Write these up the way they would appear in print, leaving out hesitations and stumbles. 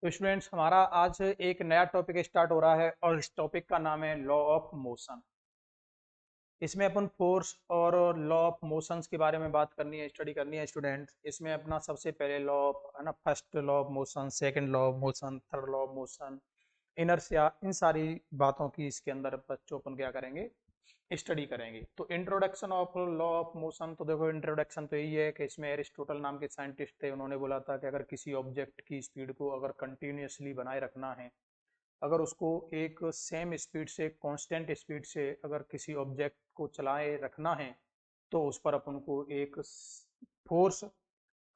तो स्टूडेंट्स हमारा आज एक नया टॉपिक स्टार्ट हो रहा है और इस टॉपिक का नाम है लॉ ऑफ मोशन। इसमें अपन फोर्स और लॉ ऑफ मोशंस के बारे में बात करनी है, स्टडी करनी है स्टूडेंट्स। इसमें अपना सबसे पहले लॉ ऑफ है ना, first law of motion, second law of motion, third law of motion, inertia, इन सारी बातों की इसके अंदर बच्चों अपन क्या करेंगे, स्टडी करेंगे। तो introduction of law of motion, तो देखो इंट्रोडक्शन तो यही है कि इसमें एरिस्टोटल नाम के साइंटिस्ट थे, उन्होंने बोला था कि अगर किसी ऑब्जेक्ट की स्पीड को अगर कंटिन्यूअसली बनाए रखना है, अगर उसको एक सेम स्पीड से, कांस्टेंट स्पीड से अगर किसी ऑब्जेक्ट को चलाए रखना है, तो उस पर अपन को एक फोर्स,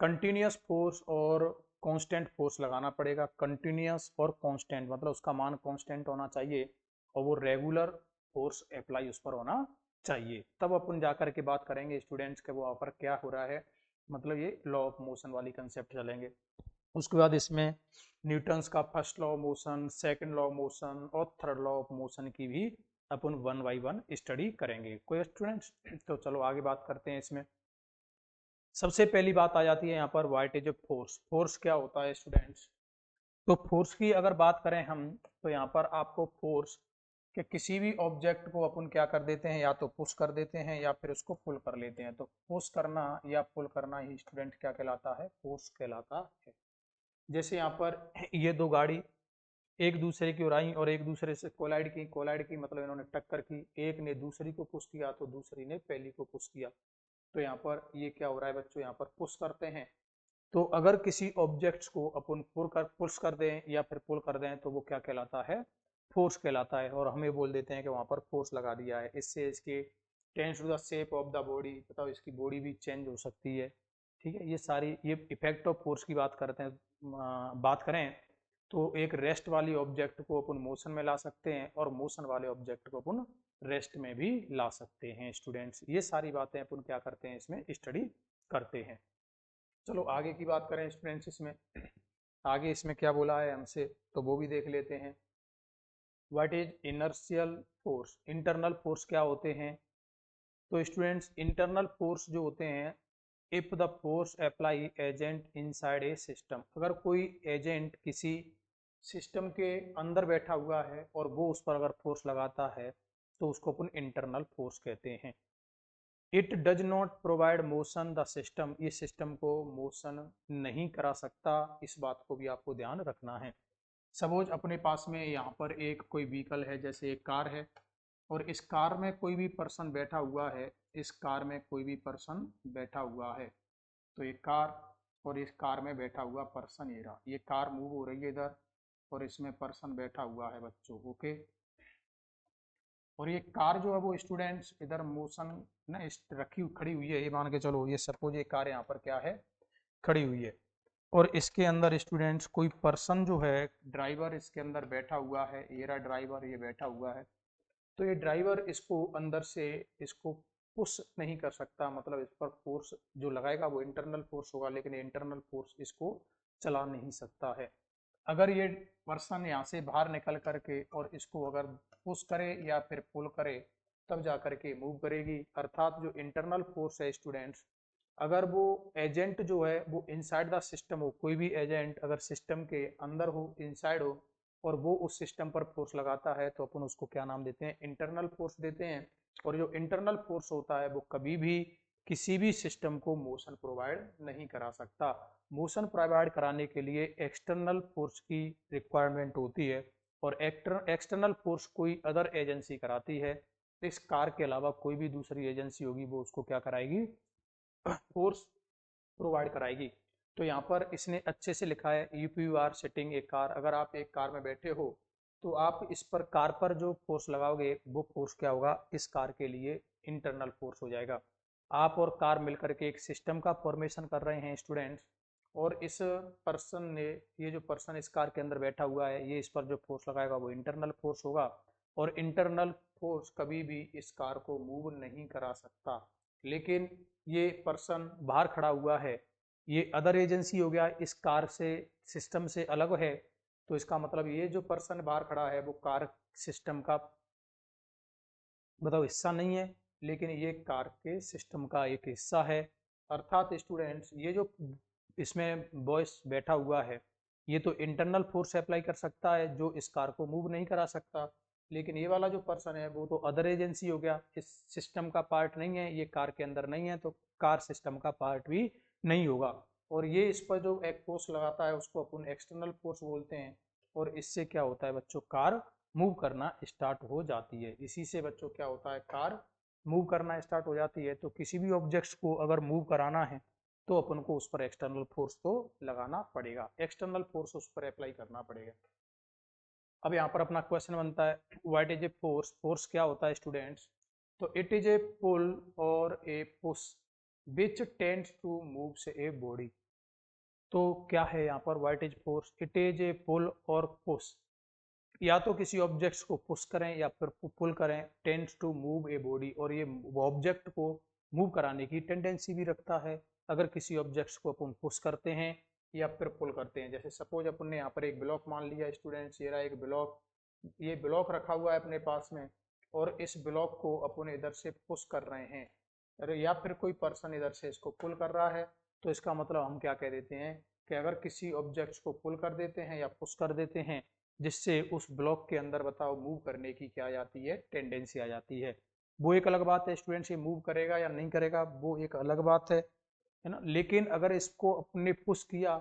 कंटिन्यूअस फोर्स और कांस्टेंट फोर्स लगाना पड़ेगा। कंटिन्यूअस और कांस्टेंट मतलब उसका मान कांस्टेंट होना चाहिए और वो रेगुलर फोर्स अप्लाई उस पर होना चाहिए। तब अपन जाकर के बात करेंगे स्टूडेंट्स के वो वहाँ पर क्या हो रहा है, मतलब ये लॉ ऑफ मोशन वाली कंसेप्ट चलेंगे। उसके बाद इसमें न्यूटन्स का first law of motion, second law of motion और थर्ड लॉ ऑफ मोशन की भी अपन वन बाई वन स्टडी करेंगे। कोई स्टूडेंट्स? तो चलो आगे बात करते हैं। इसमें सबसे पहली बात आ जाती है यहाँ पर, what is a force. Force क्या होता है स्टूडेंट्स? तो फोर्स की अगर बात करें हम, तो यहाँ पर आपको फोर्स के किसी भी ऑब्जेक्ट को अपन क्या कर देते हैं, या तो पुश कर देते हैं या फिर उसको पुल कर लेते हैं। तो पुश करना या पुल करना ही स्टूडेंट क्या कहलाता है, फोर्स कहलाता है। जैसे यहाँ पर ये दो गाड़ी एक दूसरे की ओर आई और एक दूसरे से कोलाइड की। कोलाइड की मतलब इन्होंने टक्कर की, एक ने दूसरी को पुश किया तो दूसरी ने पहली को पुश किया। तो यहाँ पर ये क्या हो रहा है बच्चों, यहाँ पर पुश करते हैं। तो अगर किसी ऑब्जेक्ट्स को अपन पुश कर दें या फिर पुल कर दें तो वो क्या कहलाता है, फोर्स कहलाता है। और हमें बोल देते हैं कि वहां पर फोर्स लगा दिया है। इससे इसके tends to the shape of the body, बताओ इसकी बॉडी भी चेंज हो सकती है। ठीक है, ये सारी ये इफेक्ट ऑफ फोर्स की बात करते हैं। बात करें तो एक रेस्ट वाली ऑब्जेक्ट को अपन मोशन में ला सकते हैं और मोशन वाले ऑब्जेक्ट को अपन रेस्ट में भी ला सकते हैं। स्टूडेंट्स ये सारी बातें अपन क्या करते हैं, इसमें स्टडी करते हैं। चलो आगे की बात करें स्टूडेंट्स। इसमें आगे इसमें क्या बोला है हमसे, तो वो भी देख लेते हैं। What is inertial force, internal force क्या होते हैं? तो स्टूडेंट्स इंटरनल फोर्स जो होते हैं, if the force apply agent inside a system, अगर कोई एजेंट किसी सिस्टम के अंदर बैठा हुआ है और वो उस पर अगर फोर्स लगाता है तो उसको अपन इंटरनल फोर्स कहते हैं। It does not provide motion the system, ये सिस्टम को मोशन नहीं करा सकता। इस बात को भी आपको ध्यान रखना है। सपोज अपने पास में यहाँ पर एक कोई व्हीकल है, जैसे एक कार है, और इस कार में कोई भी पर्सन बैठा हुआ है। इस कार में कोई भी पर्सन बैठा हुआ है, तो ये कार और इस कार में बैठा हुआ पर्सन, ये रहा, ये कार मूव हो रही है इधर और इसमें पर्सन बैठा हुआ है बच्चों। ओके, और ये कार जो है वो स्टूडेंट्स इधर मोशन ना रखी खड़ी हुई है। ये मान के चलो, ये सपोज ये कार यहाँ पर क्या है, खड़ी हुई है, और इसके अंदर स्टूडेंट्स कोई पर्सन जो है, ड्राइवर इसके अंदर बैठा हुआ है। ये रहा ड्राइवर, ये बैठा हुआ है। तो ये ड्राइवर इसको अंदर से इसको पुश नहीं कर सकता, मतलब इस पर फोर्स जो लगाएगा वो इंटरनल फोर्स होगा, लेकिन इंटरनल फोर्स इसको चला नहीं सकता है। अगर ये पर्सन यहाँ से बाहर निकल करके और इसको अगर पुश करे या फिर पुल करे, तब जा करके मूव करेगी। अर्थात जो इंटरनल फोर्स है स्टूडेंट्स, अगर वो एजेंट जो है वो इनसाइड द सिस्टम हो, कोई भी एजेंट अगर सिस्टम के अंदर हो, इनसाइड हो, और वो उस सिस्टम पर फोर्स लगाता है, तो अपन उसको क्या नाम देते हैं, इंटरनल फोर्स देते हैं। और जो इंटरनल फोर्स होता है वो कभी भी किसी भी सिस्टम को मोशन प्रोवाइड नहीं करा सकता। मोशन प्रोवाइड कराने के लिए एक्सटर्नल फोर्स की रिक्वायरमेंट होती है, और एक्सटर्नल फोर्स कोई अदर एजेंसी कराती है। इस कार के अलावा कोई भी दूसरी एजेंसी होगी वो उसको क्या कराएगी, फोर्स प्रोवाइड कराएगी। तो यहाँ पर इसने अच्छे से लिखा है, if you are sitting a car, अगर आप एक कार में बैठे हो तो आप इस पर कार पर जो फोर्स लगाओगे वो फोर्स क्या होगा, इस कार के लिए इंटरनल फोर्स हो जाएगा। आप और कार मिलकर के एक सिस्टम का फॉर्मेशन कर रहे हैं स्टूडेंट्स, और इस पर्सन ने, ये जो पर्सन इस कार के अंदर बैठा हुआ है, ये इस पर जो फोर्स लगाएगा वो इंटरनल फोर्स होगा। और इंटरनल फोर्स कभी भी इस कार को मूव नहीं करा सकता। लेकिन ये पर्सन बाहर खड़ा हुआ है, ये अदर एजेंसी हो गया, इस कार से, सिस्टम से अलग है। तो इसका मतलब ये जो पर्सन बाहर खड़ा है वो कार सिस्टम का, बताओ, हिस्सा नहीं है, लेकिन ये कार के सिस्टम का एक हिस्सा है। अर्थात स्टूडेंट्स ये जो इसमें बॉयस बैठा हुआ है, ये तो इंटरनल फोर्स अप्लाई कर सकता है जो इस कार को मूव नहीं करा सकता, लेकिन ये वाला जो पर्सन है वो तो अदर एजेंसी हो गया, इस सिस्टम का पार्ट नहीं है, ये कार के अंदर नहीं है, तो कार सिस्टम का पार्ट भी नहीं होगा। और ये इस पर जो एक फोर्स लगाता है उसको अपन एक्सटर्नल फोर्स बोलते हैं, और इससे क्या होता है बच्चों, कार मूव करना स्टार्ट हो जाती है। इसी से बच्चों क्या होता है, कार मूव करना स्टार्ट हो जाती है। तो किसी भी ऑब्जेक्ट्स को अगर मूव कराना है तो अपन को उस पर एक्सटर्नल फोर्स तो लगाना पड़ेगा, एक्सटर्नल फोर्स उस पर अप्लाई करना पड़ेगा। अब यहाँ पर अपना क्वेश्चन बनता है, what is a force, force क्या होता है स्टूडेंट्स। तो it is a pull or a push which tends to move से ए बॉडी। तो क्या है यहाँ पर, what is force, it is a pull or push, या तो किसी ऑब्जेक्ट्स को पुश करें या फिर पुल करें, tends to move a body, और ये ऑब्जेक्ट को मूव कराने की टेंडेंसी भी रखता है अगर किसी ऑब्जेक्ट्स को अपन पुश करते हैं या फिर पुल करते हैं। जैसे सपोज अपन ने यहाँ पर एक ब्लॉक मान लिया स्टूडेंट्स, ये रहा एक ब्लॉक, ये ब्लॉक रखा हुआ है अपने पास में, और इस ब्लॉक को अपन इधर से पुश कर रहे हैं, अरे या फिर कोई पर्सन इधर से इसको पुल कर रहा है। तो इसका मतलब हम क्या कह देते हैं कि अगर किसी ऑब्जेक्ट्स को पुल कर देते हैं या पुश कर देते हैं, जिससे उस ब्लॉक के अंदर बताओ मूव करने की क्या आ जाती है, टेंडेंसी आ जाती है। वो एक अलग बात है स्टूडेंट्स, ये मूव करेगा या नहीं करेगा वो एक अलग बात है ना। लेकिन अगर इसको अपने पुश किया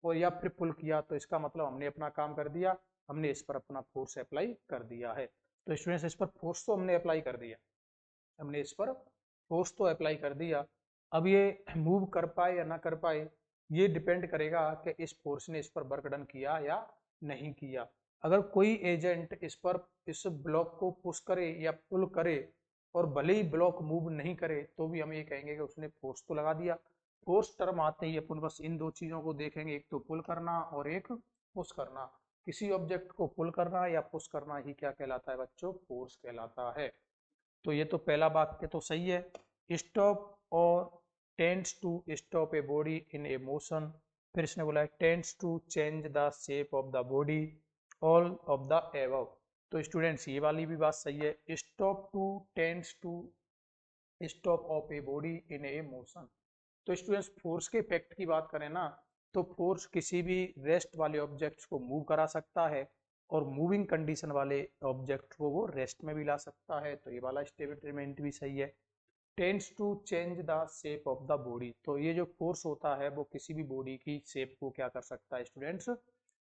और या फिर पुल किया तो इसका मतलब हमने अपना काम कर दिया, हमने इस पर अपना फोर्स अप्लाई कर दिया है। तो स्टूडेंट्स इस पर फोर्स तो हमने अप्लाई कर दिया, हमने इस पर फोर्स तो अप्लाई कर दिया। अब ये मूव कर पाए या ना कर पाए ये डिपेंड करेगा कि इस फोर्स ने इस पर वर्क डन किया या नहीं किया। अगर कोई एजेंट इस पर इस ब्लॉक को पुश करे या पुल करे और भले ही ब्लॉक मूव नहीं करे तो भी हम ये कहेंगे कि उसने फोर्स तो लगा दिया। फोर्स टर्म आते ही अपन बस इन दो चीजों को देखेंगे, एक तो पुल करना और एक पुश करना। किसी ऑब्जेक्ट को पुल करना या पुश करना ही क्या कहलाता है बच्चों, फोर्स कहलाता है। तो ये तो पहला वाक्य तो सही है, स्टॉप और tends to stop a body in a motion. फिर इसने बोला है tends to change the shape of the body, all of the above. तो स्टूडेंट्स ये वाली भी बात सही है, stop to tends to stop of a body in a motion. तो स्टूडेंट्स फोर्स के इफेक्ट की बात करें ना, तो फोर्स किसी भी रेस्ट वाले ऑब्जेक्ट्स को मूव करा सकता है और मूविंग कंडीशन वाले ऑब्जेक्ट को वो रेस्ट में भी ला सकता है। तो ये वाला स्टेटमेंट भी सही है। Tends to change the shape of the body, तो ये जो फोर्स होता है वो किसी भी बॉडी की शेप को क्या कर सकता है स्टूडेंट्स,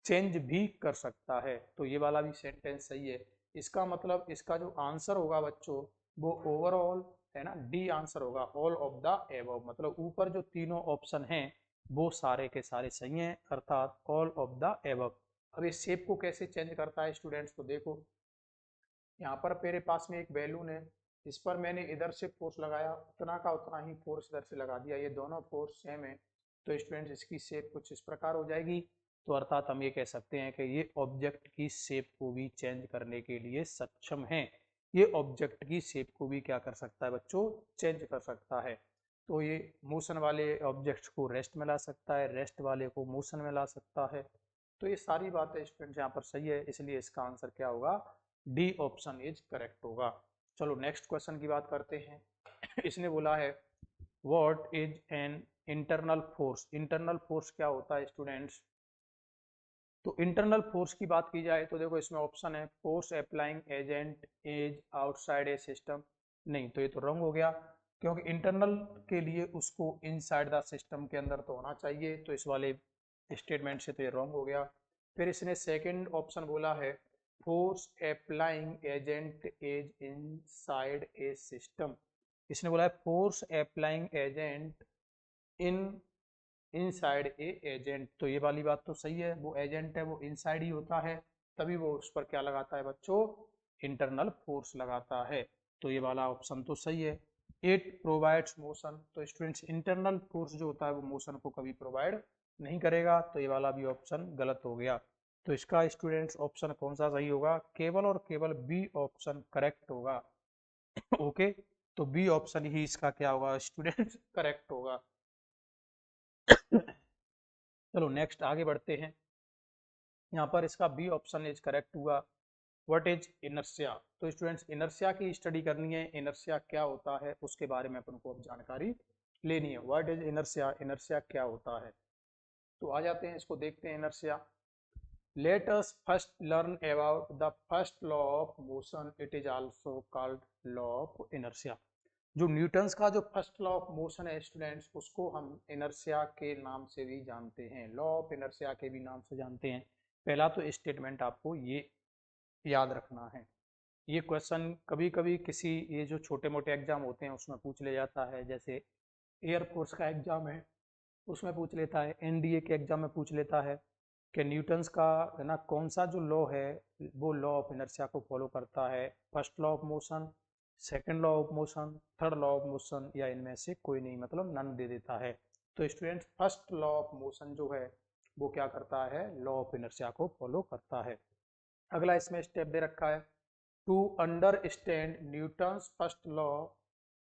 चेंज भी कर सकता है। तो ये वाला भी सेंटेंस सही है। इसका मतलब इसका जो आंसर होगा बच्चों वो ओवरऑल है ना, डी आंसर होगा, ऑल ऑफ द एबव। मतलब ऊपर जो तीनों ऑप्शन हैं वो सारे के सारे सही हैं, अर्थात ऑल ऑफ द एबव। अब इस शेप को कैसे चेंज करता है स्टूडेंट्स, तो देखो यहाँ पर मेरे पास में एक बैलून है, इस पर मैंने इधर से फोर्स लगाया, उतना का उतना ही फोर्स इधर से लगा दिया, ये दोनों फोर्स सेम है। तो स्टूडेंट्स इसकी शेप कुछ इस प्रकार हो जाएगी। तो अर्थात हम ये कह सकते हैं कि ये ऑब्जेक्ट की शेप को भी चेंज करने के लिए सक्षम है। ये ऑब्जेक्ट की शेप को भी क्या कर सकता है बच्चों, चेंज कर सकता है। तो ये मोशन वाले ऑब्जेक्ट्स को रेस्ट में ला सकता है, रेस्ट वाले को मोशन में ला सकता है। तो ये सारी बातें स्टूडेंट्स यहाँ पर सही है, इसलिए इसका आंसर क्या होगा, डी ऑप्शन इज करेक्ट होगा। चलो नेक्स्ट क्वेश्चन की बात करते हैं। इसने बोला है what is an internal force, internal force क्या होता है स्टूडेंट्स। तो इंटरनल फोर्स की बात की जाए तो देखो इसमें ऑप्शन है force applying agent is outside A system. नहीं, तो ये तो रॉन्ग हो गया, क्योंकि इंटरनल के लिए उसको इनसाइड द सिस्टम के अंदर तो होना चाहिए, तो इस वाले स्टेटमेंट से तो ये रॉन्ग हो गया। फिर इसने सेकंड ऑप्शन बोला है force applying agent is inside a system. इसने बोला है force applying agent in inside a agent. तो ये वाली बात तो सही है, वो एजेंट है वो इनसाइड ही होता है, तभी वो उस पर क्या लगाता है बच्चों, इंटरनल फोर्स लगाता है। तो ये वाला ऑप्शन तो सही है। इट प्रोवाइड्स मोशन, तो स्टूडेंट्स इंटरनल फोर्स जो होता है वो मोशन को कभी प्रोवाइड नहीं करेगा, तो ये वाला भी ऑप्शन गलत हो गया। तो इसका स्टूडेंट्स ऑप्शन कौन सा सही होगा, केवल और केवल बी ऑप्शन करेक्ट होगा। ओके, तो बी ऑप्शन ही इसका क्या होगा स्टूडेंट्स, करेक्ट होगा। चलो नेक्स्ट आगे बढ़ते हैं। यहाँ पर इसका बी ऑप्शन इज करेक्ट हुआ। व्हाट इज इनर्शिया, तो स्टूडेंट्स इनर्शिया की स्टडी करनी है, इनर्शिया क्या होता है उसके बारे में अपन को अब जानकारी लेनी है। व्हाट इज इनर्शिया, इनर्शिया क्या होता है। तो आ जाते हैं, इसको देखते हैं inertia. Let us first learn about the first law of motion, it is also called law of inertia. जो न्यूटन्स का जो फर्स्ट लॉ ऑफ मोशन है स्टूडेंट्स, उसको हम इनर्शिया के नाम से भी जानते हैं, लॉ ऑफ इनर्शिया के भी नाम से जानते हैं। पहला तो स्टेटमेंट आपको ये याद रखना है। ये क्वेश्चन कभी कभी किसी ये जो छोटे मोटे एग्जाम होते हैं उसमें पूछ ले जाता है, जैसे एयरफोर्स का एग्जाम है उसमें पूछ लेता है, एनडीए के एग्जाम में पूछ लेता है कि न्यूटन्स का है ना कौन सा जो लॉ है वो लॉ ऑफ इनर्शिया को फॉलो करता है, first law of motion, second law of motion, third law of motion, या इनमें से कोई नहीं, मतलब नन दे देता है। तो students first law of motion जो है वो क्या करता है, लॉ ऑफ इनर्शिया को फॉलो करता है। अगला इसमें स्टेप दे रखा है, to understand Newton's first law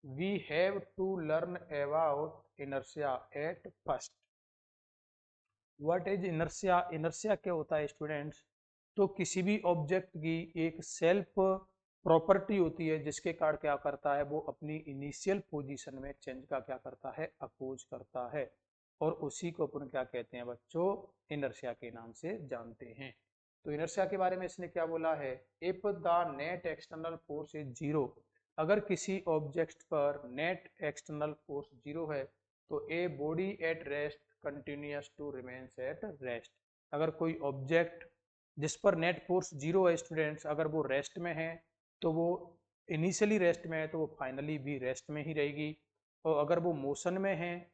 we have to learn about inertia at first. What is inertia? Inertia क्या होता है स्टूडेंट्स? तो किसी भी ऑब्जेक्ट की एक सेल्फ प्रॉपर्टी होती है जिसके कारण क्या करता है, वो अपनी इनिशियल पोजीशन में चेंज का क्या करता है, अपोज करता है, और उसी को अपन क्या कहते हैं बच्चों, इनर्शिया के नाम से जानते हैं। तो इनर्शिया के बारे में इसने क्या बोला है, if the net external force is zero, अगर किसी ऑब्जेक्ट पर नेट एक्सटर्नल फोर्स जीरो है तो a body at rest continues to remains at rest. अगर कोई ऑब्जेक्ट जिस पर नेट फोर्स जीरो है स्टूडेंट्स, अगर वो रेस्ट में है तो वो इनिशियली रेस्ट में है तो वो फाइनली भी रेस्ट में ही रहेगी, और अगर वो मोशन में है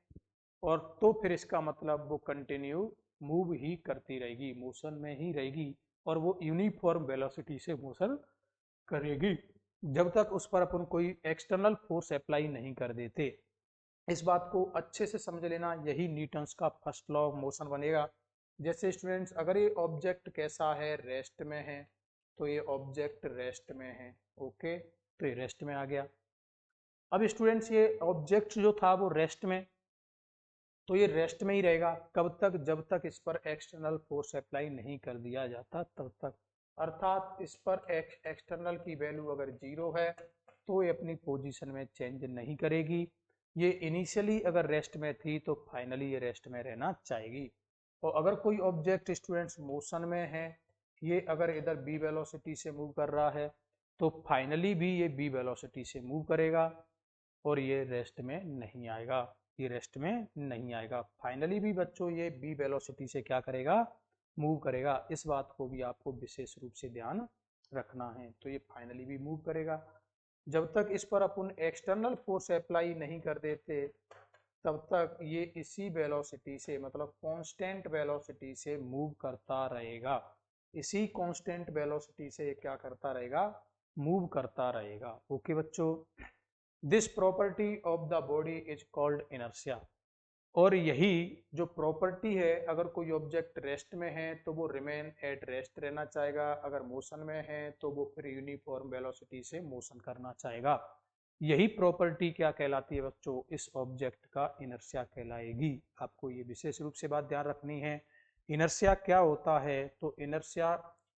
और तो फिर इसका मतलब वो कंटिन्यू मूव ही करती रहेगी, मोशन में ही रहेगी, और वो यूनिफॉर्म वेलोसिटी से मोशन करेगी जब तक उस पर अपन कोई एक्सटर्नल फोर्स अप्लाई नहीं कर देते। इस बात को अच्छे से समझ लेना, यही न्यूटन्स का फर्स्ट लॉ ऑफ मोशन बनेगा। जैसे स्टूडेंट्स अगर ये ऑब्जेक्ट कैसा है, रेस्ट में है, तो ये ऑब्जेक्ट रेस्ट में है, ओके, तो ये रेस्ट में आ गया। अब स्टूडेंट्स ये ऑब्जेक्ट जो था वो रेस्ट में, तो ये रेस्ट में ही रहेगा कब तक, जब तक इस पर एक्सटर्नल फोर्स अप्लाई नहीं कर दिया जाता तब तक। अर्थात इस पर एक्सटर्नल की वैल्यू अगर जीरो है तो ये अपनी पोजीशन में चेंज नहीं करेगी। ये इनिशियली अगर रेस्ट में थी तो फाइनली ये रेस्ट में रहना चाहेगी। और अगर कोई ऑब्जेक्ट स्टूडेंट्स मोशन में है, ये अगर इधर बी वेलोसिटी से मूव कर रहा है तो फाइनली भी ये बी वेलोसिटी से मूव करेगा और ये रेस्ट में नहीं आएगा, ये रेस्ट में नहीं आएगा, फाइनली भी बच्चों ये बी वेलोसिटी से क्या करेगा, मूव करेगा। इस बात को भी आपको विशेष रूप से ध्यान रखना है। तो ये फाइनली भी मूव करेगा, जब तक इस पर अपन एक्सटर्नल फोर्स अप्लाई नहीं कर देते तब तक ये इसी वेलोसिटी से, मतलब कांस्टेंट वेलोसिटी से मूव करता रहेगा, इसी कांस्टेंट वेलोसिटी से क्या करता रहेगा, मूव करता रहेगा। ओके बच्चों, this property of the body is called inertia. और यही जो प्रॉपर्टी है, अगर कोई ऑब्जेक्ट रेस्ट में है तो वो रिमेन एट रेस्ट रहना चाहेगा, अगर मोशन में है तो वो फिर यूनिफॉर्म वेलोसिटी से मोशन करना चाहेगा। यही प्रॉपर्टी क्या कहलाती है बच्चों, इस ऑब्जेक्ट का इनर्शिया कहलाएगी। आपको ये विशेष रूप से बात ध्यान रखनी है। इनर्शिया क्या होता है, तो इनर्शिया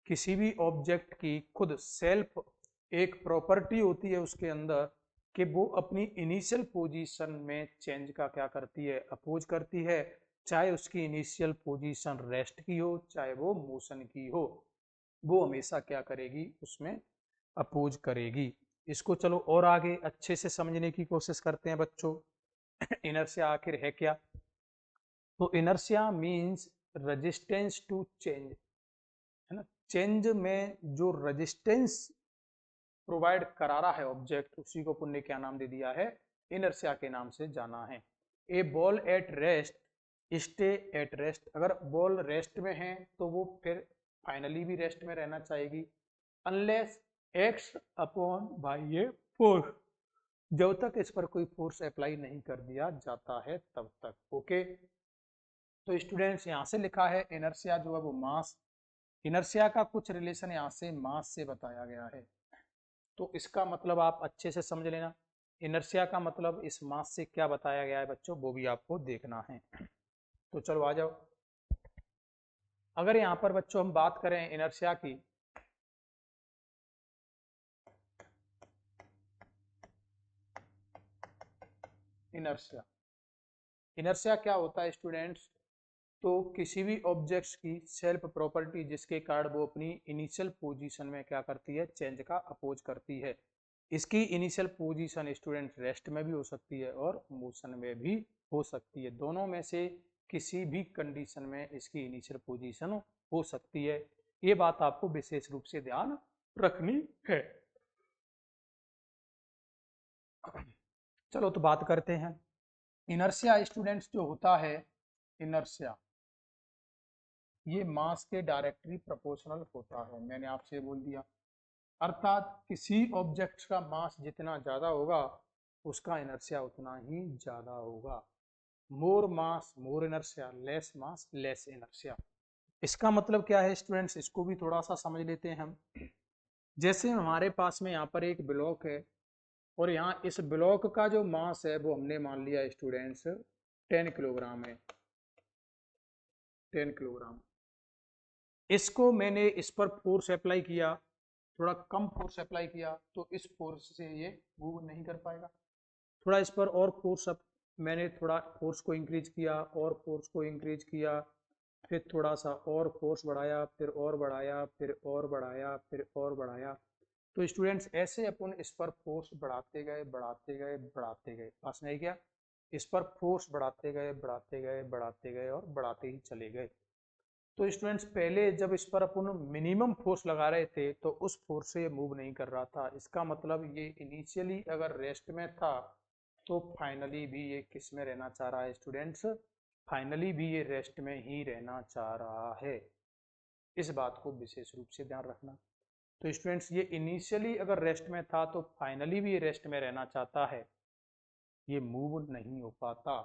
किसी भी ऑब्जेक्ट की खुद सेल्फ एक प्रॉपर्टी होती है उसके अंदर कि वो अपनी इनिशियल पोजीशन में चेंज का क्या करती है, अपोज करती है, चाहे उसकी इनिशियल पोजीशन रेस्ट की हो चाहे वो मोशन की हो, वो हमेशा क्या करेगी, उसमें अपोज करेगी। इसको चलो और आगे अच्छे से समझने की कोशिश करते हैं बच्चों। इनर्शिया आखिर है क्या? तो inertia means resistance to change, है ना, चेंज में जो रेजिस्टेंस प्रोवाइड करा रहा है ऑब्जेक्ट, उसी को पुण्य क्या नाम दे दिया है, इनर्शिया के नाम से जाना है। A ball at rest stay at rest, अगर बॉल रेस्ट में है तो वो फिर फाइनली भी रेस्ट में रहना चाहेगी, unless x upon by a force, जब तक इस पर कोई फोर्स अप्लाई नहीं कर दिया जाता है तब तक। ओके, तो स्टूडेंट्स यहाँ से लिखा है इनर्शिया जो है वो मास, इनर्शिया का कुछ रिलेशन यहाँ से मास से बताया गया है, तो इसका मतलब आप अच्छे से समझ लेना। इनर्शिया का मतलब इस मास से क्या बताया गया है बच्चों, वो भी आपको देखना है। तो चलो आ जाओ। अगर यहाँ पर बच्चों हम बात करें इनर्शिया की, इनर्शिया, इनर्शिया क्या होता है स्टूडेंट्स, तो किसी भी ऑब्जेक्ट्स की सेल्फ प्रॉपर्टी जिसके कारण वो अपनी इनिशियल पोजीशन में क्या करती है, चेंज का अपोज करती है। इसकी इनिशियल पोजीशन स्टूडेंट रेस्ट में भी हो सकती है और मोशन में भी हो सकती है। दोनों में से किसी भी कंडीशन में इसकी इनिशियल पोजीशन हो सकती है। ये बात आपको विशेष रूप से ध्यान रखनी है। चलो तो बात करते हैं इनर्शिया। स्टूडेंट्स जो होता है इनर्शिया, ये मास के डायरेक्टली प्रोपोर्शनल होता है। मैंने आपसे बोल दिया, अर्थात किसी ऑब्जेक्ट का मास जितना ज्यादा होगा उसका इनर्शिया उतना ही ज्यादा होगा। More mass more inertia, less mass less inertia. इसका मतलब क्या है स्टूडेंट्स, इसको भी थोड़ा सा समझ लेते हैं हम। जैसे हमारे पास में यहाँ पर एक ब्लॉक है और यहाँ इस ब्लॉक का जो मास है वो हमने मान लिया स्टूडेंट्स 10 किलोग्राम है, 10 किलोग्राम। इसको मैंने इस पर फोर्स अप्लाई किया, थोड़ा कम फोर्स अप्लाई किया, तो इस फोर्स से ये मूव नहीं कर पाएगा। थोड़ा इस पर और फोर्स मैंने थोड़ा फोर्स को इंक्रीज किया और फोर्स को इंक्रीज किया, फिर थोड़ा सा और फोर्स बढ़ाया, फिर और बढ़ाया, फिर और बढ़ाया, फिर और बढ़ाया। तो स्टूडेंट्स ऐसे अपन इस पर फोर्स बढ़ाते गए बढ़ाते गए बढ़ाते गए, पास नहीं क्या, इस पर फोर्स बढ़ाते गए बढ़ाते गए बढ़ाते गए और बढ़ाते ही चले गए। तो स्टूडेंट्स पहले जब इस पर अपन मिनिमम फोर्स लगा रहे थे तो उस फोर्स से ये मूव नहीं कर रहा था। इसका मतलब ये इनिशियली अगर रेस्ट में था तो फाइनली भी ये किस में रहना चाह रहा है स्टूडेंट्स, फाइनली भी ये रेस्ट में ही रहना चाह रहा है। इस बात को विशेष रूप से ध्यान रखना। तो स्टूडेंट्स ये इनिशियली अगर रेस्ट में था तो फाइनली भी ये रेस्ट में रहना चाहता है, ये मूव नहीं हो पाता,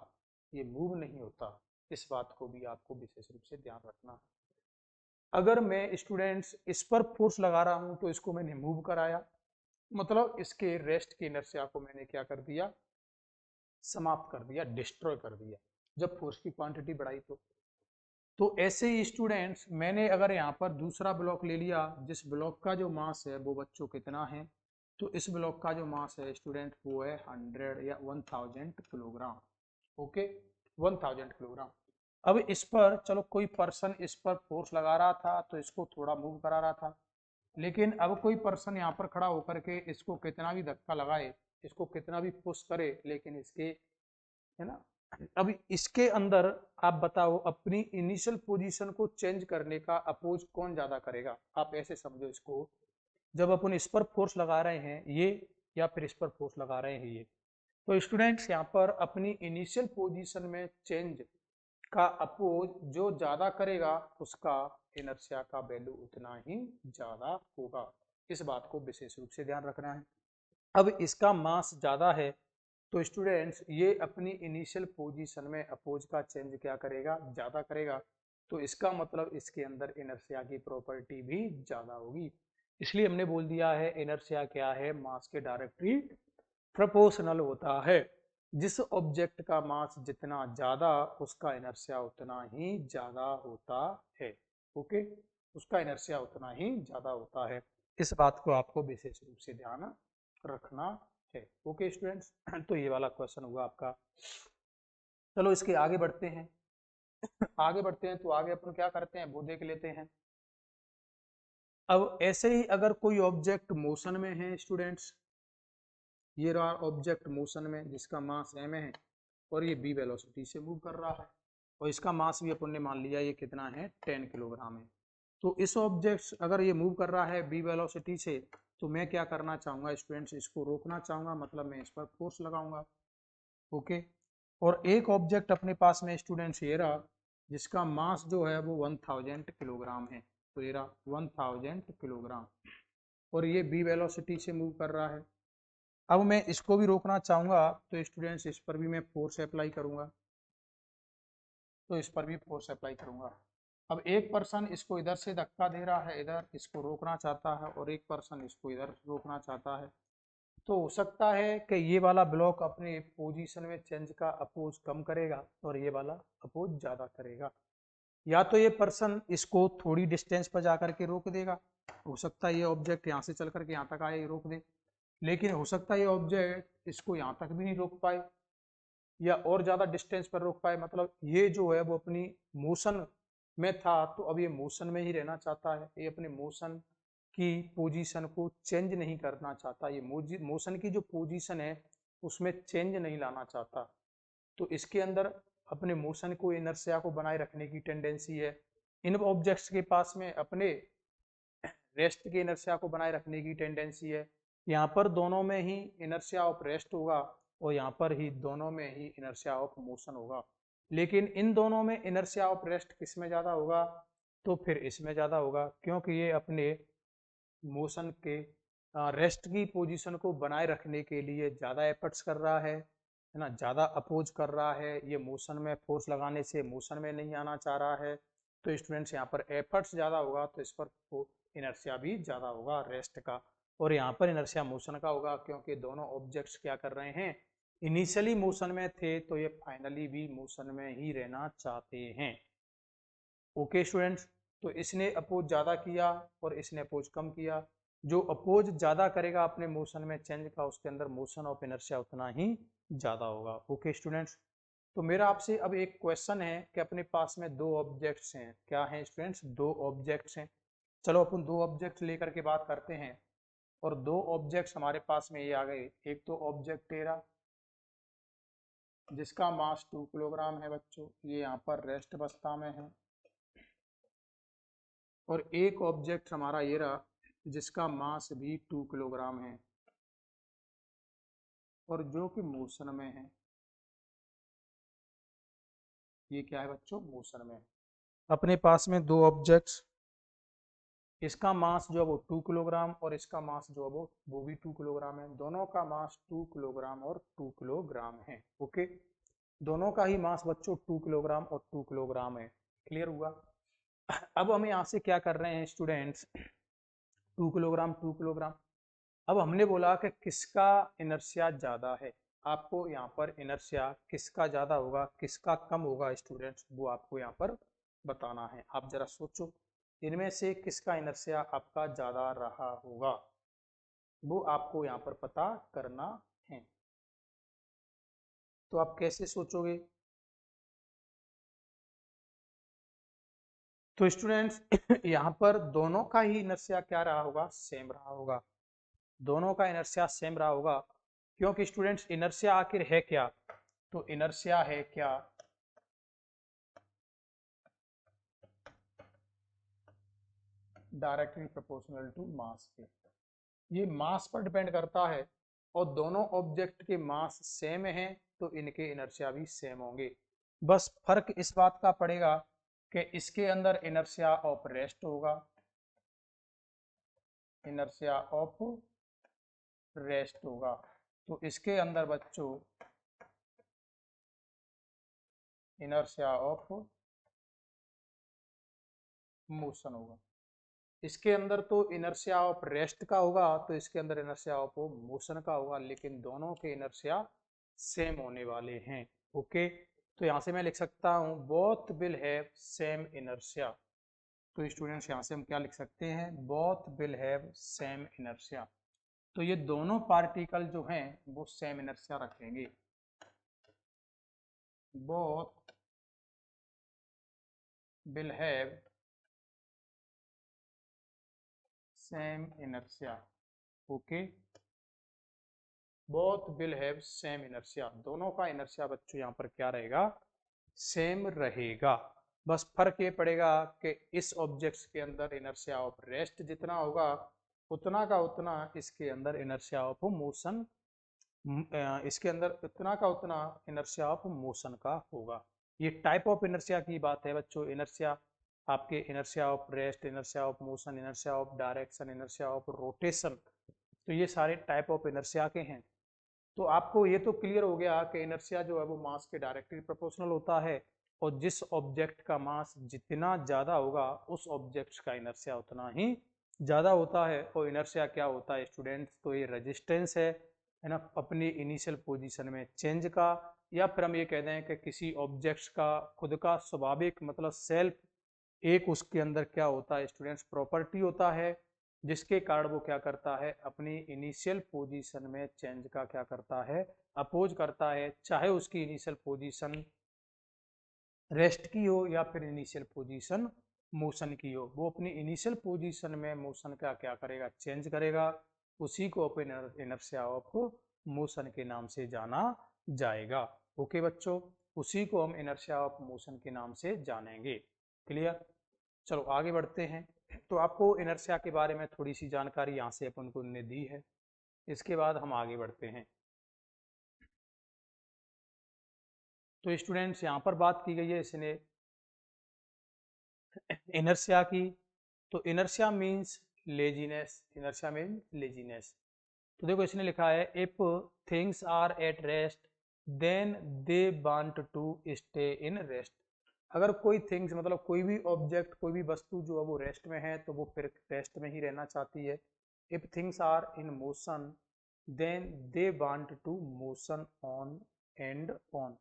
ये मूव नहीं होता। इस बात को भी आपको विशेष रूप से ध्यान रखना। अगर मैं स्टूडेंट्स इस पर फोर्स लगा रहा हूं तो इसको मैंने मूव कराया, मतलब इसके रेस्ट की इनर्शिया को मैंने क्या कर दिया, समाप्त कर दिया, डिस्ट्रॉय कर दिया, जब फोर्स की क्वांटिटी बढ़ाई तो ऐसे ही स्टूडेंट्स मैंने अगर यहाँ पर दूसरा ब्लॉक ले लिया जिस ब्लॉक का जो मास है वो बच्चों कितना है, तो इस ब्लॉक का जो मास है स्टूडेंट वो है 100 या 1000 किलोग्राम। Okay, 1000 kilogram. अब इस पर चलो कोई पर्सन इस पर फोर्स लगा रहा था तो इसको थोड़ा मूव करा रहा था, लेकिन अब कोई पर्सन यहाँ पर खड़ा होकर के इसको कितना भी धक्का लगाए, इसको कितना भी पुश करे, लेकिन इसके, है ना, अब इसके अंदर आप बताओ अपनी इनिशियल पोजीशन को चेंज करने का अपोज कौन ज्यादा करेगा। आप ऐसे समझो इसको, जब अपन इस पर फोर्स लगा रहे हैं ये, या फिर इस पर फोर्स लगा रहे हैं ये, तो स्टूडेंट्स यहाँ पर अपनी इनिशियल पोजीशन में चेंज का अपोज जो ज्यादा करेगा उसका इनर्शिया का वैल्यू उतना ही ज्यादा होगा। इस बात को विशेष रूप से ध्यान रखना है। अब इसका मास ज्यादा है तो स्टूडेंट्स ये अपनी इनिशियल पोजीशन में अपोज का चेंज क्या करेगा, ज्यादा करेगा। तो इसका मतलब इसके अंदर इनर्शिया की प्रॉपर्टी भी ज्यादा होगी। इसलिए हमने बोल दिया है इनर्शिया क्या है, मास के डायरेक्टली प्रोपोर्शनल होता है। जिस ऑब्जेक्ट का मास जितना ज्यादा उसका इनर्शिया उतना ही ज्यादा होता है। ओके, उसका इनर्शिया उतना ही ज्यादा होता है। इस बात को आपको विशेष रूप से ध्यान रखना है। ओके स्टूडेंट्स, तो ये वाला क्वेश्चन हुआ आपका। चलो इसके आगे बढ़ते हैं। आगे बढ़ते हैं तो आगे अपन क्या करते हैं वो देख लेते हैं। अब ऐसे ही अगर कोई ऑब्जेक्ट मोशन में है स्टूडेंट्स, ये रहा ऑब्जेक्ट मोशन में जिसका मास m है और ये b वेलोसिटी से मूव कर रहा है और इसका मास भी अपन ने मान लिया ये कितना है, 10 किलोग्राम है। तो इस ऑब्जेक्ट अगर ये मूव कर रहा है b वेलोसिटी से, तो मैं क्या करना चाहूंगा स्टूडेंट्स, इसको रोकना चाहूंगा, मतलब मैं इस पर फोर्स लगाऊंगा। ओके, और एक ऑब्जेक्ट अपने पास में स्टूडेंट्स ये रहा जिसका मास जो है वो 1000 किलोग्राम है, तो ये रहा 1000 किलोग्राम और ये b वेलोसिटी से मूव कर रहा है। अब मैं इसको भी रोकना चाहूंगा तो स्टूडेंट्स इस पर भी मैं फोर्स अप्लाई करूंगा, तो इस पर भी फोर्स अप्लाई करूंगा। अब एक पर्सन इसको इधर से धक्का दे रहा है, इधर इसको रोकना चाहता है, और एक पर्सन इसको इधर रोकना चाहता है। तो हो सकता है कि ये वाला ब्लॉक अपने पोजीशन में चेंज का अपोज कम करेगा और ये वाला अपोज ज्यादा करेगा। या तो ये पर्सन इसको थोड़ी डिस्टेंस पर जाकर के रोक देगा, हो सकता है ये ऑब्जेक्ट यहाँ से चल करके यहाँ तक आए रोक दे, लेकिन हो सकता है ये ऑब्जेक्ट इसको यहाँ तक भी नहीं रोक पाए। या और ज़्यादा डिस्टेंस पर रुक पाए, मतलब ये जो है वो अपनी मोशन में था तो अब ये मोशन में ही रहना चाहता है, ये अपने मोशन की पोजीशन को चेंज नहीं करना चाहता, ये मोशन की जो पोजीशन है उसमें चेंज नहीं लाना चाहता। तो इसके अंदर अपने मोशन को, इनर्शिया को बनाए रखने की टेंडेंसी है। इन ऑब्जेक्ट्स के पास में अपने रेस्ट के इनर्शिया को बनाए रखने की टेंडेंसी है। यहाँ पर दोनों में ही इनर्शिया ऑफ रेस्ट होगा और यहाँ पर ही दोनों में ही इनर्शिया ऑफ मोशन होगा। लेकिन इन दोनों में इनर्शिया ऑफ रेस्ट किस में ज़्यादा होगा? तो फिर इसमें ज़्यादा होगा, क्योंकि ये अपने मोशन के रेस्ट की पोजीशन को बनाए रखने के लिए ज़्यादा एफर्ट्स कर रहा है ना, ज़्यादा अपोज कर रहा है। ये मोशन में फोर्स लगाने से मोशन में नहीं आना चाह रहा है, तो स्टूडेंट्स यहाँ पर एफर्ट्स ज़्यादा होगा तो इस पर इनर्शिया भी ज़्यादा होगा रेस्ट का, और यहाँ पर इनर्शिया मोशन का होगा, क्योंकि दोनों ऑब्जेक्ट्स क्या कर रहे हैं, इनिशियली मोशन में थे तो ये फाइनली भी मोशन में ही रहना चाहते हैं। ओके स्टूडेंट्स, तो इसने अपोज ज़्यादा किया और इसने अपोज कम किया। जो अपोज ज़्यादा करेगा अपने मोशन में चेंज का, उसके अंदर मोशन ऑफ इनर्शिया उतना ही ज़्यादा होगा। ओके स्टूडेंट्स, तो मेरा आपसे अब एक क्वेश्चन है कि अपने पास में दो ऑब्जेक्ट्स हैं। क्या हैं स्टूडेंट्स? दो ऑब्जेक्ट्स हैं। चलो अपन दो ऑब्जेक्ट लेकर के बात करते हैं। और दो ऑब्जेक्ट्स हमारे पास में ये आ गए। एक तो ऑब्जेक्ट तेरा जिसका मास 2 किलोग्राम है बच्चों, ये यहाँ पर रेस्ट अवस्था में है। और एक ऑब्जेक्ट हमारा ये रहा जिसका मास भी 2 किलोग्राम है और जो कि मोशन में है। ये क्या है बच्चों? मोशन में। अपने पास में दो ऑब्जेक्ट्स, इसका मास जो है वो 2 किलोग्राम और इसका मास जो है वो भी 2 किलोग्राम है। दोनों का मास 2 किलोग्राम और 2 किलोग्राम है। ओके, दोनों का ही मास बच्चों 2 किलोग्राम और 2 किलोग्राम है। क्लियर हुआ? अब हम यहाँ से क्या कर रहे हैं स्टूडेंट्स, 2 किलोग्राम 2 किलोग्राम। अब हमने बोला कि किसका इनर्शिया ज़्यादा है। आपको यहाँ पर इनर्शिया किसका ज़्यादा होगा, किसका कम होगा स्टूडेंट्स, वो आपको यहाँ पर बताना है। आप जरा सोचो, इनमें से किसका इनर्शिया आपका ज़्यादा रहा होगा, वो आपको यहाँ पर पता करना है। तो आप कैसे सोचोगे? तो स्टूडेंट्स यहाँ पर दोनों का ही इनर्शिया क्या रहा होगा? सेम रहा होगा। दोनों का इनर्शिया सेम रहा होगा, क्योंकि स्टूडेंट्स इनर्शिया आखिर है क्या? तो इनर्शिया है क्या? डायरेक्टली प्रोपोर्शनल टू मास के। ये मास पर डिपेंड करता है और दोनों ऑब्जेक्ट के मास सेम हैं तो इनके इनर्शिया भी सेम होंगे। बस फर्क इस बात का पड़ेगा कि इसके अंदर इनर्शिया ऑफ रेस्ट होगा, इनर्शिया ऑफ रेस्ट होगा। तो इसके अंदर बच्चों इनर्शिया ऑफ मोशन होगा। इसके अंदर तो इनर्शिया ऑफ रेस्ट का होगा तो इसके अंदर इनर्शिया ऑफ मोशन का होगा, लेकिन दोनों के इनर्शिया सेम होने वाले हैं। ओके, तो यहाँ से मैं लिख सकता हूँ both will have same inertia. तो स्टूडेंट्स यहाँ से हम क्या लिख सकते हैं? Both will have same inertia. तो ये दोनों पार्टिकल जो हैं वो सेम इनर्शिया रखेंगे। Both will have same inertia. Okay, both will have same inertia. दोनों का इनर्शिया बच्चों यहाँ पर क्या रहेगा? सेम रहेगा। बस फर्क ये पड़ेगा कि इस ऑब्जेक्ट्स के अंदर इनर्शिया ऑफ रेस्ट जितना होगा उतना का उतना इसके अंदर इनर्शिया ऑफ मोशन, इसके अंदर उतना का उतना इनर्शिया ऑफ मोशन का होगा। ये टाइप ऑफ इनर्शिया की बात है बच्चों। इनर्शिया आपके inertia of rest, inertia of motion, inertia of direction, inertia of rotation, तो ये सारे टाइप ऑफ इनर्शिया के हैं। तो आपको ये तो क्लियर हो गया कि इनर्शिया जो है वो मास के डायरेक्टली प्रोपोर्शनल होता है और जिस ऑब्जेक्ट का मास जितना ज़्यादा होगा उस ऑब्जेक्ट का इनर्शिया उतना ही ज़्यादा होता है। और इनर्शिया क्या होता है स्टूडेंट्स? तो ये रेजिस्टेंस है ना, अपनी इनिशियल पोजीशन में चेंज का, या फिर हम ये कह दें कि किसी ऑब्जेक्ट का खुद का स्वाभाविक मतलब सेल्फ एक उसके अंदर क्या होता है स्टूडेंट्स? प्रॉपर्टी होता है जिसके कारण वो क्या करता है, अपनी इनिशियल पोजीशन में चेंज का क्या करता है, अपोज करता है, चाहे उसकी इनिशियल पोजीशन रेस्ट की हो या फिर इनिशियल पोजीशन मोशन की हो। वो अपनी इनिशियल पोजीशन में मोशन का क्या करेगा, चेंज करेगा। उसी को अपन इनर्शिया ऑफ मोशन के नाम से जाना जाएगा। ओके बच्चों, उसी को हम इनर्शिया ऑफ मोशन के नाम से जानेंगे। क्लियर? चलो आगे बढ़ते हैं। तो आपको इनर्शिया के बारे में थोड़ी सी जानकारी यहाँ से अपन को ने दी है। इसके बाद हम आगे बढ़ते हैं। तो स्टूडेंट्स यहाँ पर बात की गई है इसने इनर्शिया की। तो inertia means laziness, inertia means laziness. तो देखो इसने लिखा है if things are at rest then they want to stay in rest. अगर कोई थिंग्स मतलब कोई भी ऑब्जेक्ट, कोई भी वस्तु जो है वो रेस्ट में है तो वो फिर रेस्ट में ही रहना चाहती है। If things are in motion then they want to motion on and on.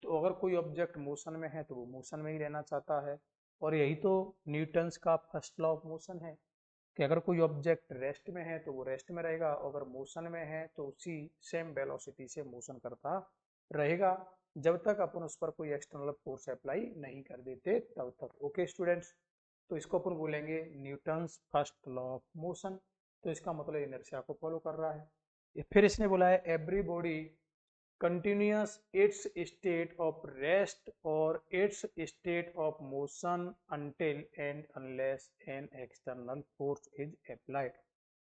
तो अगर कोई ऑब्जेक्ट मोशन में है तो वो मोशन में ही रहना चाहता है। और यही तो न्यूटन्स का फर्स्ट लॉ ऑफ मोशन है कि अगर कोई ऑब्जेक्ट रेस्ट में है तो वो रेस्ट में रहेगा, अगर मोशन में है तो उसी सेम वेलोसिटी से मोशन करता रहेगा, जब तक अपन उस पर कोई एक्सटर्नल फोर्स अप्लाई नहीं कर देते तब तक। ओके स्टूडेंट्स, तो इसको अपन बोलेंगे Newton's first law of motion. तो इसका मतलब इनर्शिया को फॉलो कर रहा है। फिर इसने बोला है every body continuous its state of rest or its state of motion until and unless an external force is applied।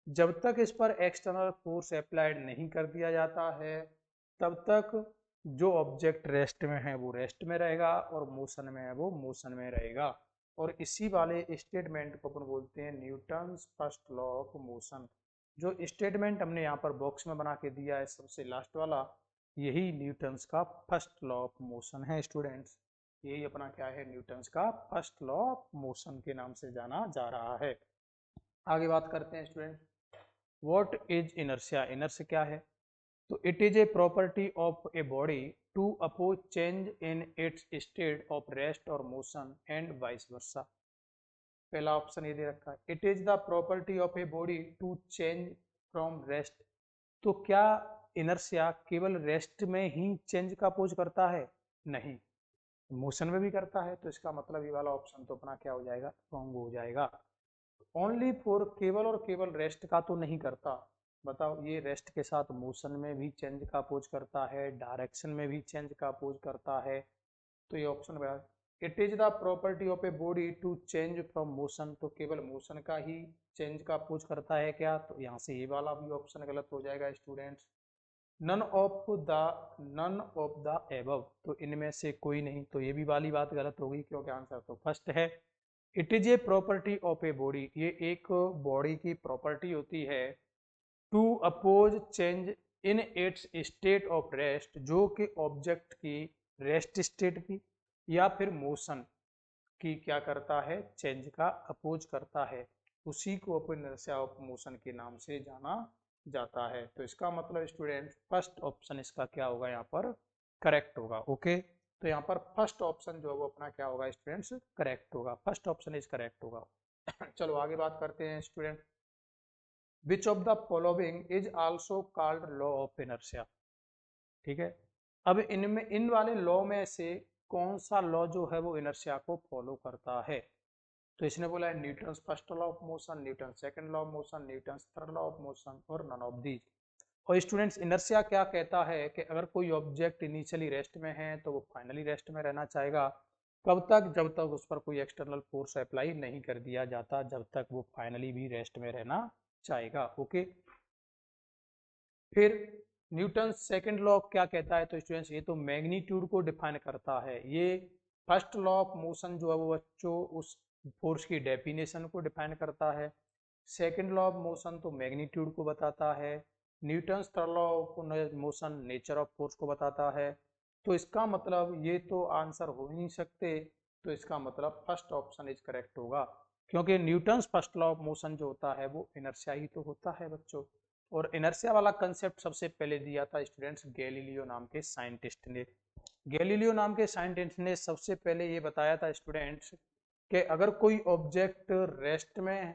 जब तक इस पर एक्सटर्नल फोर्स अप्लाइड नहीं कर दिया जाता है तब तक जो ऑब्जेक्ट रेस्ट में है वो रेस्ट में रहेगा और मोशन में है वो मोशन में रहेगा। और इसी वाले स्टेटमेंट को अपन बोलते हैं Newton's first law of motion. जो स्टेटमेंट हमने यहाँ पर बॉक्स में बना के दिया है सबसे लास्ट वाला, यही न्यूटन्स का फर्स्ट लॉ ऑफ मोशन है स्टूडेंट्स। यही अपना क्या है, न्यूटन्स का फर्स्ट लॉ ऑफ मोशन के नाम से जाना जा रहा है। आगे बात करते हैं student, what is inertia. Inertia क्या है? तो it is a property of a body to oppose change in its state of rest और मोशन एंड वाइस वर्सा। पहला ऑप्शन ये दे रखा है, it is the property of a body to change from rest. तो क्या inertia केवल rest में ही चेंज का अपोज करता है? नहीं, मोशन में भी करता है। तो इसका मतलब ये वाला ऑप्शन तो अपना क्या हो जाएगा, रॉन्ग हो जाएगा। ओनली फॉर, केवल और केवल रेस्ट का तो नहीं करता। बताओ, ये रेस्ट के साथ मोशन में भी चेंज का अपोज करता है, डायरेक्शन में भी चेंज का अपोज करता है। तो ये ऑप्शन बता, it is the property of a body to change from motion. तो केवल मोशन का ही चेंज का अपोज करता है क्या? तो यहाँ से ये वाला भी ऑप्शन गलत हो जाएगा students. None of the above, तो इनमें से कोई नहीं। तो ये भी वाली बात गलत होगी क्योंकि आंसर तो फर्स्ट है। It is a property of a body, ये एक बॉडी की प्रॉपर्टी होती है to oppose change in its state of rest, जो कि ऑब्जेक्ट की रेस्ट स्टेट की या फिर मोशन की क्या करता है, चेंज का अपोज करता है। उसी को अपन इनर्शिया ऑफ मोशन के नाम से जाना जाता है। तो इसका मतलब स्टूडेंट फर्स्ट ऑप्शन इसका क्या होगा, यहाँ पर करेक्ट होगा। ओके, तो यहाँ पर फर्स्ट ऑप्शन जो है वो अपना क्या होगा स्टूडेंट्स, करेक्ट होगा। फर्स्ट ऑप्शन इज करेक्ट होगा। चलो आगे बात करते हैं student, which of the following is also called law of inertia. ठीक है, अब इनमें इन वाले लॉ में से कौन सा लॉ जो है वो इनर्शिया को फॉलो करता है? तो इसने बोला है Newton's first law of motion, Newton second law of motion, Newton's third law of motion और नन ऑफ दीज। और स्टूडेंट्स इनर्शिया क्या कहता है कि अगर कोई ऑब्जेक्ट इनिशियली रेस्ट में है तो वो फाइनली रेस्ट में रहना चाहेगा। कब तक? जब तक उस पर कोई एक्सटर्नल फोर्स अप्लाई नहीं कर दिया जाता, जब तक वो फाइनली भी रेस्ट में रहना चाहेगा। ओके, फिर न्यूटन सेकंड लॉ क्या कहता है? तो स्टूडेंट्स ये तो मैग्नीट्यूड को डिफाइन करता है। ये फर्स्ट लॉ ऑफ मोशन जो है वो बच्चों उस फोर्स की डेफिनेशन को डिफाइन करता है। सेकंड लॉ ऑफ मोशन तो मैग्नीट्यूड को बताता है। Newton third law of motion nature of force को बताता है। तो इसका मतलब ये तो आंसर हो ही नहीं सकते। तो इसका मतलब फर्स्ट ऑप्शन इज करेक्ट होगा, क्योंकि Newton's first law of motion जो होता है वो इनर्शिया ही तो होता है बच्चों। और इनर्शिया वाला कंसेप्ट सबसे पहले दिया था स्टूडेंट्स गैलीलियो नाम के साइंटिस्ट ने। गैलीलियो नाम के साइंटिस्ट ने सबसे पहले ये बताया था स्टूडेंट्स कि अगर कोई ऑब्जेक्ट रेस्ट में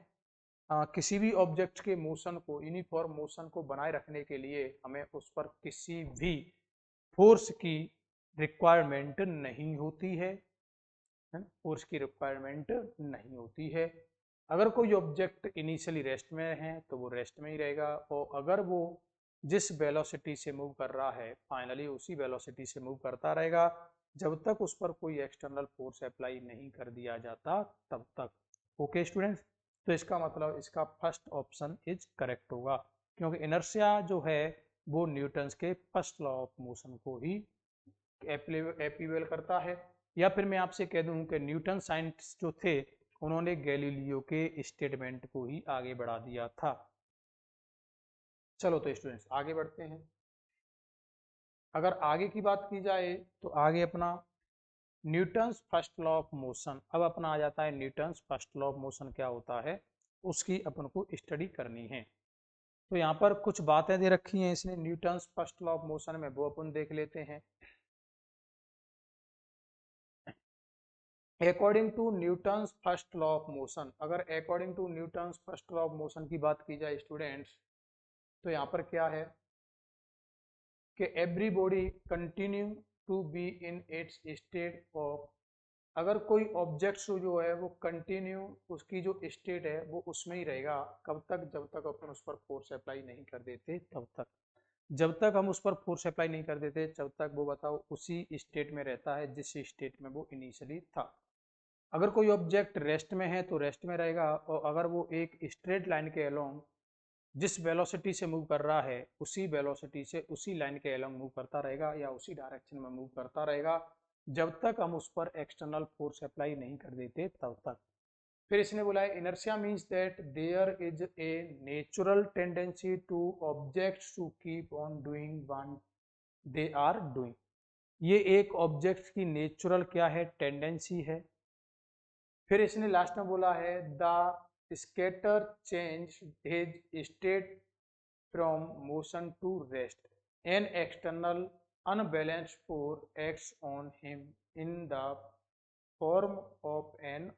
किसी भी ऑब्जेक्ट के मोशन को, यूनिफॉर्म मोशन को बनाए रखने के लिए हमें उस पर किसी भी फोर्स की रिक्वायरमेंट नहीं होती है, फोर्स की रिक्वायरमेंट नहीं होती है। अगर कोई ऑब्जेक्ट इनिशियली रेस्ट में है तो वो रेस्ट में ही रहेगा, और अगर वो जिस वेलोसिटी से मूव कर रहा है फाइनली उसी वेलोसिटी से मूव करता रहेगा जब तक उस पर कोई एक्सटर्नल फोर्स अप्लाई नहीं कर दिया जाता तब तक। ओके स्टूडेंट्स, तो इसका मतलब इसका फर्स्ट ऑप्शन इज करेक्ट होगा, क्योंकि इनर्शिया जो है वो न्यूटन्स के फर्स्ट लॉ ऑफ मोशन को ही एप्लीवेल करता है। या फिर मैं आपसे कह दूं कि न्यूटन साइंटिस्ट जो थे उन्होंने गैलीलियो के स्टेटमेंट को ही आगे बढ़ा दिया था। चलो तो स्टूडेंट्स आगे बढ़ते हैं। अगर आगे की बात की जाए तो आगे अपना Newton's first law of motion, अब अपना आ जाता है Newton's first law of motion क्या होता है उसकी अपन को स्टडी करनी है। तो यहाँ पर कुछ बातें दे रखी हैं इसने Newton's first law of motion में, वो अपन देख लेते हैं। According to Newton's first law of motion, अगर according to Newton's first law of motion की बात की जाए स्टूडेंट्स, तो यहाँ पर क्या है कि every body continue to be in its state of, अगर कोई ऑब्जेक्ट जो है वो कंटिन्यू उसकी जो स्टेट है वो उसमें ही रहेगा, कब तक, जब तक अपन उस पर फोर्स अप्लाई नहीं कर देते तब तक। जब तक हम उस पर फोर्स अप्लाई नहीं कर देते जब तक वो बताओ उसी स्टेट में रहता है जिस स्टेट में वो इनिशियली था। अगर कोई ऑब्जेक्ट रेस्ट में है तो रेस्ट में रहेगा, और अगर वो एक स्ट्रेट लाइन के अलोंग जिस वेलोसिटी से मूव कर रहा है उसी वेलोसिटी से उसी लाइन के अलोंग मूव करता रहेगा या उसी डायरेक्शन में मूव करता रहेगा जब तक हम उस पर एक्सटर्नल फोर्स अप्लाई नहीं कर देते तब तक। फिर इसने बोला है inertia means that there is a natural tendency to objects to keep on doing one they are doing, ये एक ऑब्जेक्ट की नेचुरल क्या है, टेंडेंसी है। फिर इसने लास्ट में बोला है the skater change his state from motion to rest, an external unbalanced force acts on him in the form of an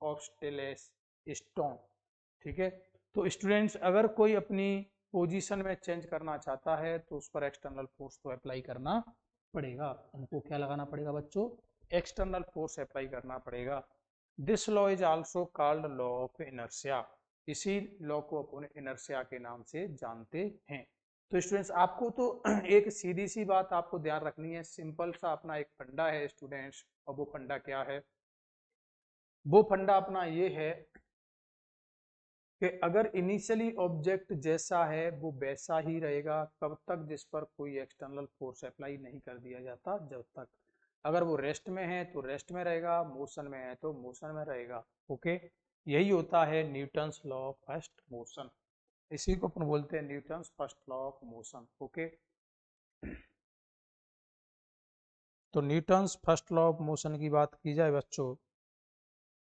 obstacles stone. ठीक है, तो स्टूडेंट्स अगर कोई अपनी पोजीशन में चेंज करना चाहता है तो उस पर एक्सटर्नल फोर्स तो अप्लाई करना पड़ेगा, हमको क्या लगाना पड़ेगा बच्चों, एक्सटर्नल फोर्स अप्लाई करना पड़ेगा। This law is also called law of inertia, इसी लॉ को अपन इनर्शिया के नाम से जानते हैं। तो स्टूडेंट्स आपको तो एक सीधी सी बात आपको ध्यान रखनी है, सिंपल सा अपना एक फंडा है स्टूडेंट्स, और वो फंडा क्या है, वो फंडा अपना ये है कि अगर इनिशियली ऑब्जेक्ट जैसा है वो वैसा ही रहेगा कब तक, जिस पर कोई एक्सटर्नल फोर्स अप्लाई नहीं कर दिया जाता जब तक। अगर वो रेस्ट में है तो रेस्ट में रहेगा, मोशन में है तो मोशन में रहेगा। ओके, यही होता है Newton's law of first motion, इसी को अपन बोलते हैं Newton's first law of motion. Okay, तो Newton's first law of motion की बात की जाए बच्चों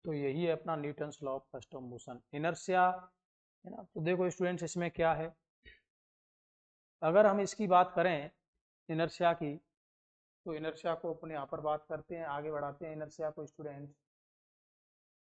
तो यही है अपना Newton's law of first of motion, inertia है ना। तो देखो स्टूडेंट्स इसमें क्या है, अगर हम इसकी बात करें इनर्शिया की, तो इनर्शिया को अपने यहाँ पर बात करते हैं, आगे बढ़ाते हैं इनर्शिया को स्टूडेंट्स।